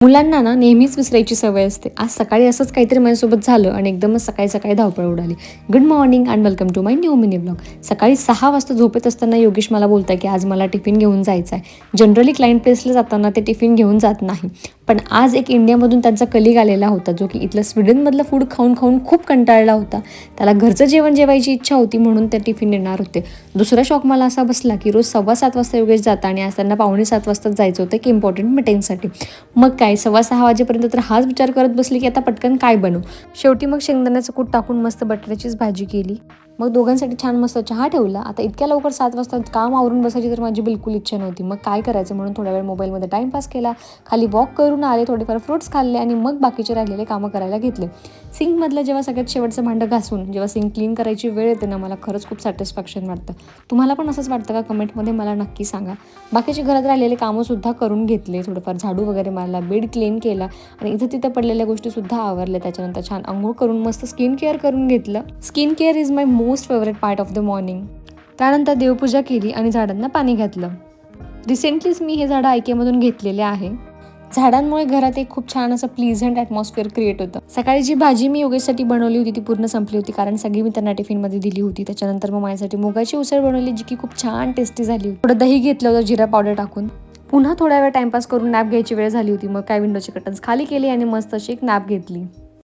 मुलांना ना नेहमीच विसरायची सवय असते. आज सकाळी असंच काहीतरी माझ्यासोबत झालं आणि एकदमच सकाळी सकाळी धावपळ उडाली. Good morning and welcome to my new mini blog. सकाळी 6 वाजता झोपेत असताना योगेश मला बोलत आहे की आज मला टिफिन घेऊन जायचं आहे. जनरली क्लायंट प्लेसला जाताना ते टिफिन घेऊन जात नाही, पण आज एक इंडियामधून त्यांचा कलिग आलेला होता जो की इथलं स्वीडनमधलं फूड खाऊन खाऊन खूप कंटाळला होता. त्याला घरचं जेवण जेवायची इच्छा होती म्हणून ते टिफिन नेणार होते. दुसरा शॉक मला असा बसला की रोज 7:15 वाजता योगेश जाता आणि आज त्यांना 7:45 वाजता जायचं होतं की इम्पॉर्टंट मीटिंगसाठी. मग काय 6:15 वाजेपर्यंत तर हाच विचार करत बसली की आता पटकन काय बनवू. शेवटी मग शेंगदाण्याचं कूट टाकून मस्त बटाट्याचीच भाजी केली. मग दोघांसाठी छान मस्त चहा ठेवला. आता इतक्या लवकर 7 वाजता काम आवरून बसायची तर माझी बिलकुल इच्छा नव्हती. मग काय करायचं म्हणून थोडा वेळ मोबाईलमध्ये टाईमपास केला. खाली वॉक करून आले, थोडेफार फ्रुट्स खाल्ले आणि मग बाकीचे राहिलेले कामं करायला घेतले. सिंकमधलं जेव्हा सगळ्यात शेवटचं भांडं घासून जेव्हा सिंक क्लीन करायची वेळ येते ना, मला खरंच खूप सॅटिस्फॅक्शन वाटतं. तुम्हाला पण असंच वाटतं का? कमेंटमध्ये मला नक्की सांगा. बाकीचे घरात राहिलेले कामंसुद्धा करून घेतले. थोडंफार झाडू वगैरे मारला, बेड क्लीन केला आणि इथं तिथं पडलेल्या गोष्टीसुद्धा आवरल्या. त्याच्यानंतर छान अंघोळ करून मस्त स्किन केअर करून घेतलं. Skin care is my most favourite part of the morning. त्यानंतर देवपूजा केली आणि झाडांना पाणी घातलं. रिसेंटलीच मी हे झाडं आयकेमधून घेतलेले आहे. झाडांमुळे घरात एक खूप छान असं प्लीझंट ॲटमॉस्फिअर क्रिएट होतं. सकाळी जी भाजी मी योगेशसाठी बनवली होती ती पूर्ण संपली होती, कारण सगळी मी त्यांना टिफिनमध्ये दिली होती. त्याच्यानंतर मग माझ्यासाठी मुगाची उसळ बनवली जी की खूप छान टेस्टी झाली. थोडं दही घेतलं होतं जिरा पावडर टाकून. पुन्हा थोडा वेळ टाइमपास करून नॅप घ्यायची वेळ झाली होती. मग काय विंडोचे कर्टन्स खाली केले आणि मस्त अशी एक नॅप घेतली.